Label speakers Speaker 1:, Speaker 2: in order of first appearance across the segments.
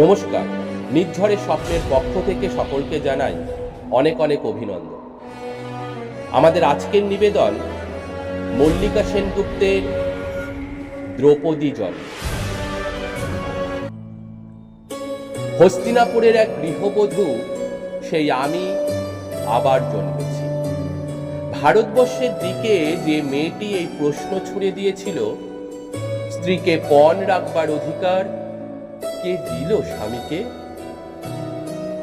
Speaker 1: নমস্কার। নির্ঝরের স্বপ্নের পক্ষ থেকে সকলকে জানাই অনেক অনেক অভিনন্দন। আমাদের আজকের নিবেদন মল্লিকা সেনগুপ্তের দ্রৌপদী জন্ম। হস্তিনাপুরের এক গৃহবধূ সেই আমি আবার জন্মেছি। ভারতবর্ষের দিকে যে মেয়েটি এই প্রশ্ন ছুড়ে দিয়েছিল, স্ত্রীকে পণ রাখবার অধিকার কে দিল স্বামীকে,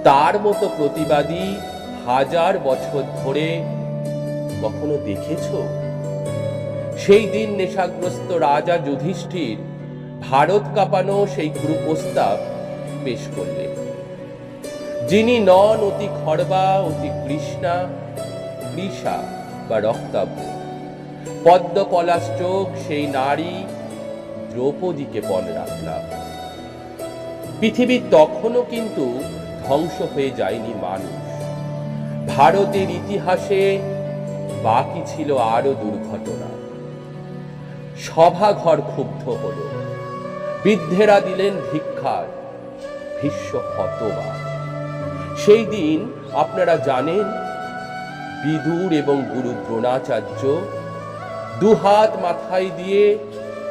Speaker 1: তার মতো প্রতিবাদী হাজার বছর ধরে কখনো দেখেছ? সেই দিন নেশাগ্রস্ত রাজা যুধিষ্ঠির ভারত কাঁপানো সেই কুপ্রস্তাব পেশ করলেন। যিনি নন অতি খড়বা, অতি কৃষ্ণা, কৃষা বা রক্তাভ, পদ্ম পলাশ চোখ সেই নারী দ্রৌপদীকে পণ রাখলাম। পৃথিবী তখনও কিন্তু ধ্বংস হয়ে যায়নি মানুষ। ভারতের ইতিহাসে বাকি ছিল আরো দুর্ঘটনা। সভাঘর ক্ষুব্ধ হল, বৃদ্ধেরা দিলেন ধিক্কার, ভীষ্ম হতবাক। সেই দিন আপনারা জানেন, বিদুর এবং গুরু দ্রোণাচার্য দুহাত মাথায় দিয়ে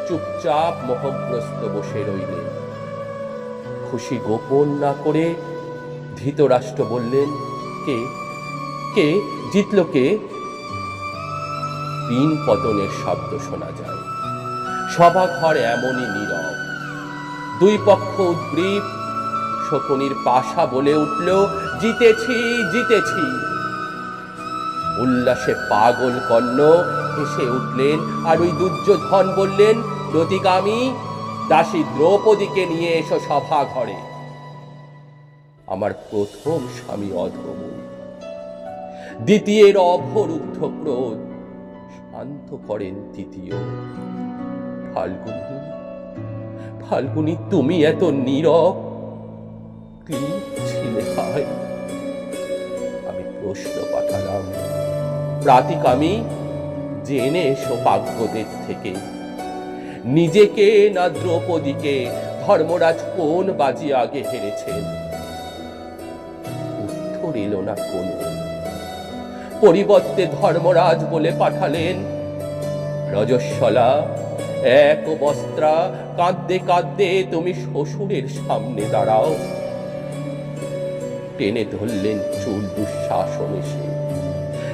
Speaker 1: চুপচাপ মোহগ্রস্ত বসে রইলেন। খুশি গোপন না করে ধৃতরাষ্ট্র বললেন, কে কে জিতল কে? পিন পতনের শব্দ শোনা যায়। সভাঘর এমনই নীরব। দুই পক্ষ উদ্গ্রীব। শকুনির পাশা বলে উঠল, জিতেছি জিতেছি। উল্লাসে পাগল কর্ণ হেসে উঠলেন, আর ওই দুর্যোধন বললেন, প্রতিগামী দাসী দ্রৌপদীকে নিয়ে এসো সভা ঘরে। আমার প্রথম স্বামী অধম, দ্বিতীয়ের অবরুদ্ধ ক্রোধ শান্ত করেন তৃতীয়। ফাল্গুনী, ফাল্গুনী, তুমি এত নীরব কি ছিলে? আমি প্রশ্ন পাঠালাম, প্রাতিকামী জেনে এসো পাগ্যদের থেকে, নিজেকে না দ্রৌপদীকে ধর্মরাজ কোন বাজি আগে হেরেছেন? উত্তর এলো না কোন। পরিবর্তে ধর্মরাজ বলে পাঠালেন, রজস্বলা এক বস্ত্রা, কাঁদতে কাঁদতে তুমি শ্বশুরের সামনে দাঁড়াও। টেনে ধরলেন চুল দুঃশাসন এসে,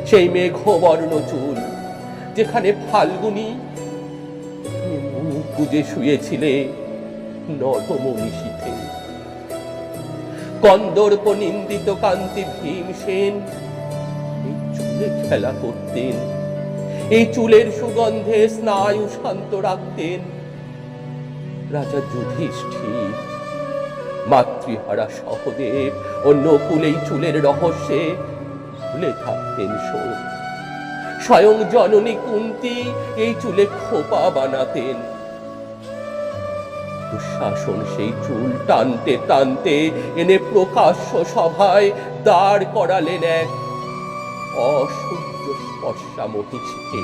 Speaker 1: সেই মেঘবর্ণ চুল যেখানে ফাল্গুনী মুখ গুজে শুয়েছিলে নরম নিশীথে। কন্দর্প নিন্দিত কান্তি ভীমসেন এই চুলে খেলা করতেন, এই চুলের সুগন্ধে স্নায়ু শান্ত রাখতেন। রাজা যুধিষ্ঠির, মাতৃহারা সহদেব ও নকুল এই চুলের রহস্যে ভুলে থাকতেন শোক। স্বয়ং জননী কুন্তী এই চুলে খোপা বানাতেন। দুঃশাসন সেই চুল টানতে টানতে এনে প্রকাশ্য সভায় দাঁড় করালেন এক অসহ্য স্পর্শা মহিষীকে।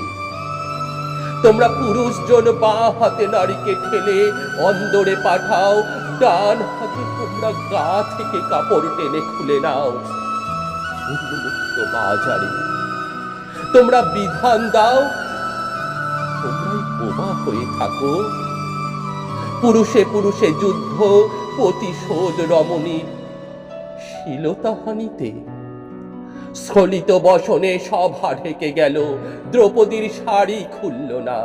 Speaker 1: তোমরা পুরুষজন বাঁ হাতে নারীকে ঠেলে অন্দরে পাঠাও, ডান হাতে তোমরা গা থেকে কাপড় টেনে খুলে নাও। উন্মুক্ত বাজারে তোমরা বিধান দাও, তোমরাই বোমা হয়ে থাকো। পুরুষে পুরুষে যুদ্ধ, প্রতিশোধ রমণীর শ্লীলতাহানিতে। স্খলিত বসনে সভা ঢেকে গেল, দ্রৌপদীর শাড়ি খুলল না।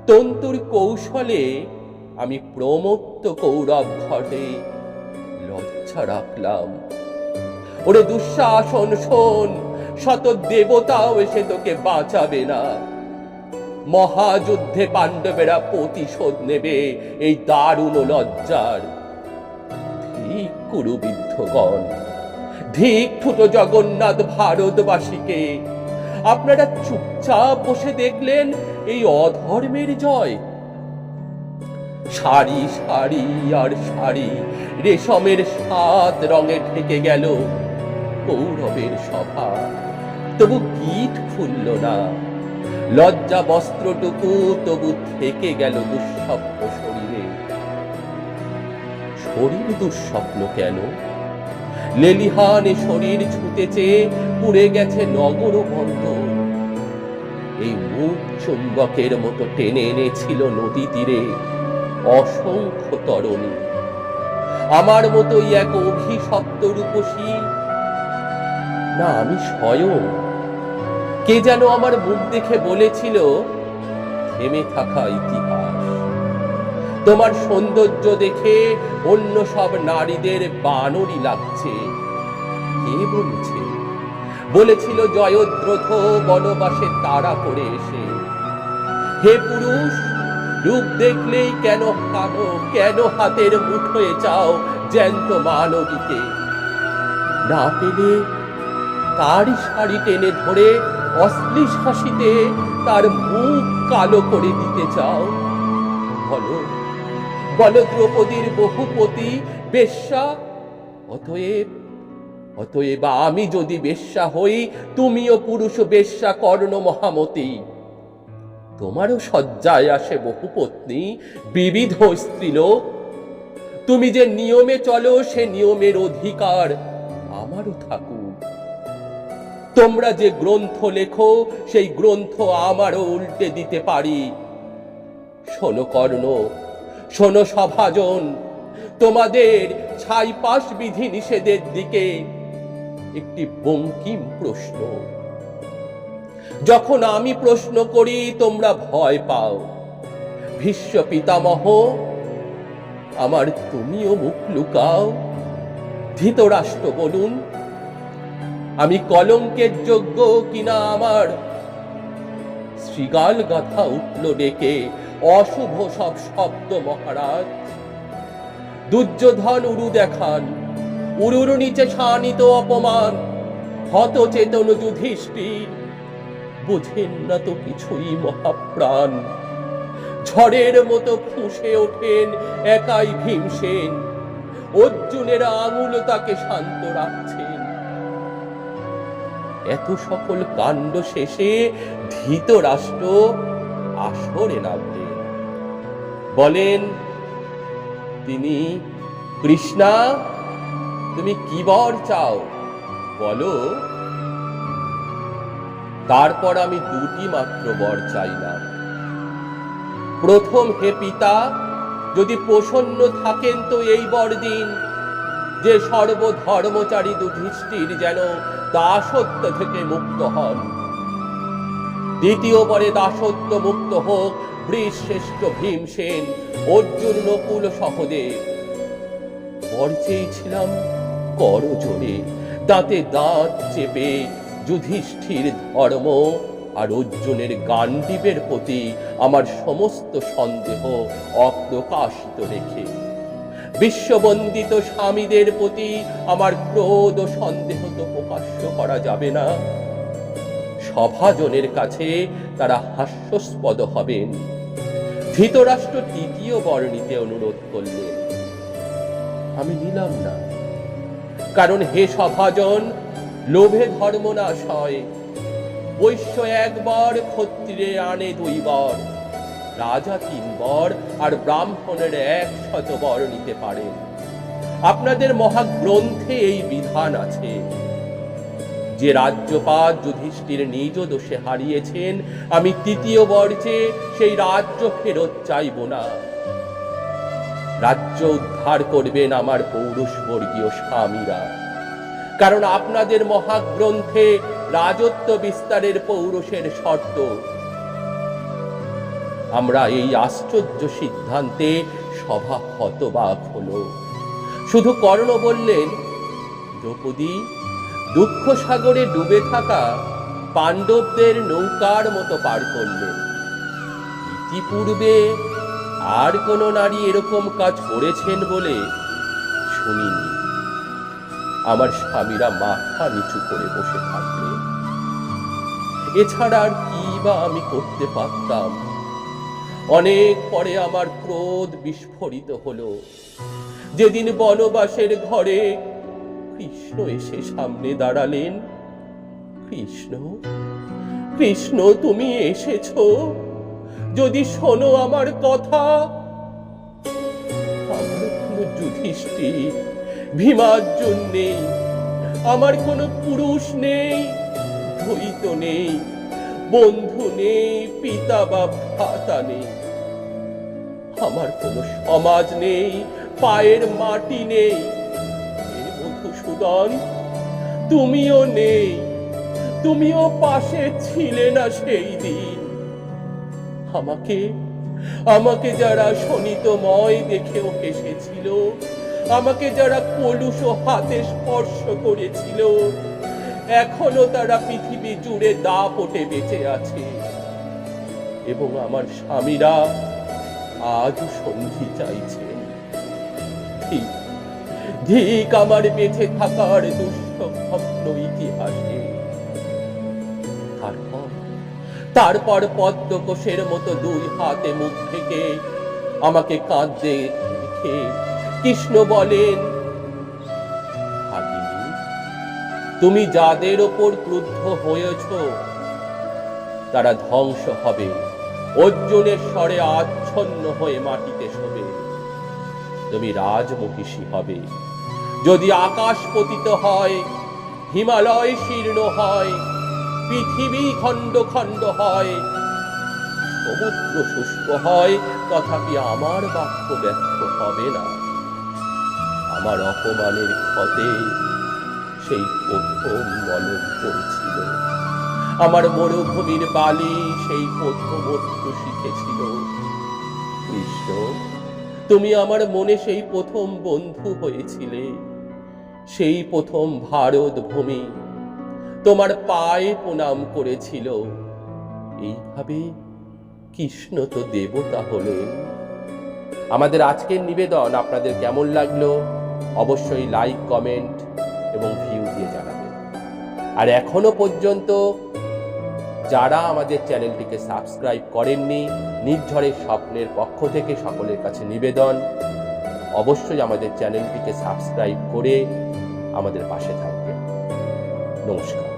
Speaker 1: তন্তুর কৌশলে আমি প্রমত্ত কৌরব ঘটে লজ্জা রাখলাম। ওরে দুঃশাসন শোন, শত দেবতাও এসে তোকে বাঁচাবে না। মহাযুদ্ধে পাণ্ডবেরা প্রতিশোধ নেবে এই দারুণ লজ্জার। ঠিক কুরুবিদ্ধগণ, ধিক ঠুটো জগন্নাথ ভারতবাসীকে। আপনারা চুপচাপ বসে দেখলেন এই অধর্মের জয়। সারি সারি আর সারি রেশমের 7 রঙে ঢেকে গেল কৌরবের সভা, তবু গীত খুলল না। লজ্জা বস্ত্রটুকু তবু থেকে গেল দুঃস্বপ্ন শরীরে। শরীর দুঃস্বপ্ন কেন? লেলিহানে শরীর ছুটেছে, পুড়ে গেছে নগর বন্দর। এই মুখ চুম্বকের মতো টেনে এনেছিল নদী তীরে অসংখ্য তরণী। আমার মতোই এক অভিশপ্ত রূপসী, না আমি স্বয়ং। কে যেন আমার মুখ দেখে বলেছিল, থেমে থাকা ইতিহাস। তোমার সৌন্দর্য দেখে অন্য সব নারীদের বানরই লাগছে। কে বলছে? বলেছিল জয়দ্রথ বনবাসে তাড়া করে এসে, হে পুরুষ, রূপ দেখলেই কেন কানো, কেন হাতের মুঠোয় চাও জ্যান্ত মানবীকে? না পেলে তারই শাড়ি টেনে ধরে অশ্লীল হাসিতে তার মুখ কালো করে দিতে চাও। বলো বলো, দ্রৌপদীর বহুপতি বেশ্যা। অতএব আমি যদি বেশ্যা হই, তুমিও পুরুষ বেশ্যা কর্ণ মহামতি। তোমারও শয্যায় আসে বহুপত্নী, বিবিধ স্ত্রীলোক। তুমি যে নিয়মে চলো, সে নিয়মের অধিকার আমারও থাকুক। তোমরা যে গ্রন্থ লেখো, সেই গ্রন্থ আমারও উল্টে দিতে পারি। শোনো কর্ণ, শোনো সভাজন, তোমাদের ছাইপাশ বিধি নিষেধের দিকে একটি বঙ্কিম প্রশ্ন। যখন আমি প্রশ্ন করি, তোমরা ভয় পাও। ভীষ্ম পিতামহ, আমার তুমিও মুখ লুকাও। ধৃতরাষ্ট্র বলুন, আমি কলঙ্কের যোগ্য কিনা আমার? শৃগাল গাথা উঠল ডেকে, অশুভ সব শব্দ মহারাজ। দুর্যোধন উরু দেখান, উরুর নিচে শানিত অপমান। হত চেতন যুধিষ্ঠির, বুঝেন না তো কিছুই মহাপ্রাণ। ঝড়ের মতো ফুঁসে ওঠেন একাই ভীমসেন, অর্জুনের আঙুল তাকে শান্ত রাখছেন। এত সকল কাণ্ড শেষে ধৃতরাষ্ট্র আসরে নামলেন। বলেন তিনি, কৃষ্ণা, তুমি কি বর চাও বলো। তারপর আমি দুটি মাত্র বর চাইলাম। প্রথম, হে পিতা, যদি প্রসন্ন থাকেন তো এই বর দিন যে সর্বধর্মচারী যুধিষ্ঠির যেন দাসত্ব থেকে মুক্ত হন। দ্বিতীয় বরে দাসত্ব মুক্ত হোক বীরশ্রেষ্ঠ ভীমসেন, অর্জুন, নকুল সহদেব। বর চেয়েছিলাম করজোড়ে, দাঁতে দাঁত চেপে যুধিষ্ঠির ধর্ম আর অর্জুনের গান্ডীবের প্রতি আমার সমস্ত সন্দেহ অপ্রকাশিত রেখে, বিশ্ববন্দিত স্বামীদের প্রতি আমার ক্রোধ ও সন্দেহ তো প্রকাশ্য করা যাবে না। সভাজনের কাছে তারা হাস্যাস্পদ হবেন। ধৃতরাষ্ট্র তৃতীয় বর নিতে অনুরোধ করলেন। আমি নিলাম না, কারণ হে সভাজন, লোভে ধর্মনাশ হয়। বৈশ্য একবার, ক্ষত্রিয়ে আনে 2 বর, রাজা 3 বর, আর ব্রাহ্মণের 100 বর নিতে পারেন। আপনাদের মহাগ্রন্থে এই বিধান আছে। যে রাজ্যপাত যুধিষ্ঠির নিজ দোষে হারিয়েছেন, আমি তৃতীয় বর চেয়ে সেই রাজ্য ফেরত চাইব না। রাজ্য উদ্ধার করবেন আমার পৌরুষবর্গীয় স্বামীরা, কারণ আপনাদের মহাগ্রন্থে রাজত্ব বিস্তারের পৌরুষের শর্ত। আমরা এই আশ্চর্য সিদ্ধান্তে সভা হতবাক হলো। শুধু কর্ণ বললেন, দ্রৌপদী, দুঃখ সাগরে ডুবে থাকা পাণ্ডবদের নৌকার মতো পার করলেন। ইতিপূর্বে আর কোন নারী এরকম কাজ করেছেন বলে শুনিনি। আমার স্বামীরা মাথা নিচু করে বসে থাকলেন। এছাড়া আর কি বা আমি করতে পারতাম? অনেক পরে আমার ক্রোধ বিস্ফোরিত হলো, যেদিন বনবাসের ঘরে কৃষ্ণ এসে সামনে দাঁড়ালেন। কৃষ্ণ, কৃষ্ণ, তুমি এসেছো? যদি শোনো আমার কথা। আমার কোনো যুধিষ্ঠির, ভীমার্জুন নেই, আমার কোনো পুরুষ নেই, দ্বৈত নেই, বন্ধু নেই, পিতা বা ভ্রাতা নেই, আমার কোনো সমাজ নেই, পায়ের মাটি নেই। হে মধুসূদন, তুমিও নেই, তুমিও পাশে ছিলে না সেই দিন। আমাকে যারা শোণিতময় দেখেও হেসেছিল, আমাকে যারা কলুষ হাতে স্পর্শ করেছিল, এখনো তারা পৃথিবী জুড়ে দাপটে বেঁচে আছে, এবং আমার স্বামীরা আজ সন্ধি চাইছে। ঠিক ঠিক আমার বেঁচে থাকার দুঃস্বপ্ন ইতিহাসে। তারপর পদ্মকোষের মতো দুই হাতে মুখ থেকে আমাকে কাঁদতে দেখে কৃষ্ণ বলেন, ভাগিনী, তুমি যাদের ওপর ক্রুদ্ধ হয়েছ তারা ধ্বংস হবে, অর্জুনের স্বরে আচ্ছন্ন হয়ে মাটিতে শোবে। তুমি রাজমহিষী হবে। যদি আকাশ পতিত হয়, হিমালয় শীর্ণ হয়, পৃথিবী খণ্ড খণ্ড হয়, সমুদ্র শুষ্ক হয়, তথাপি আমার বাক্য ব্যর্থ হবে না। আমার অপমানের ক্ষতে সেই প্রথম মলম পড়েছিল, আমার মরুভূমির বালি সেই প্রথম অশ্রু শিখেছিল। কৃষ্ণ, তুমি আমার মনে সেই প্রথম বন্ধু হয়েছিলে, সেই প্রথম ভারত ভূমি তোমার পায়ে প্রণাম করেছিল। এইভাবে কৃষ্ণ তো দেবতা হলেন। আমাদের আজকের নিবেদন আপনাদের কেমন লাগলো অবশ্যই লাইক, কমেন্ট এবং ভিউ দিয়ে জানাবেন। আর এখনো পর্যন্ত যারা আমাদের চ্যানেলটিকে সাবস্ক্রাইব করেননি, নির্ঝরের স্বপ্নের পক্ষ থেকে সকলের কাছে নিবেদন, অবশ্যই আমাদের চ্যানেলটিকে সাবস্ক্রাইব করে আমাদের পাশে থাকবেন। নমস্কার।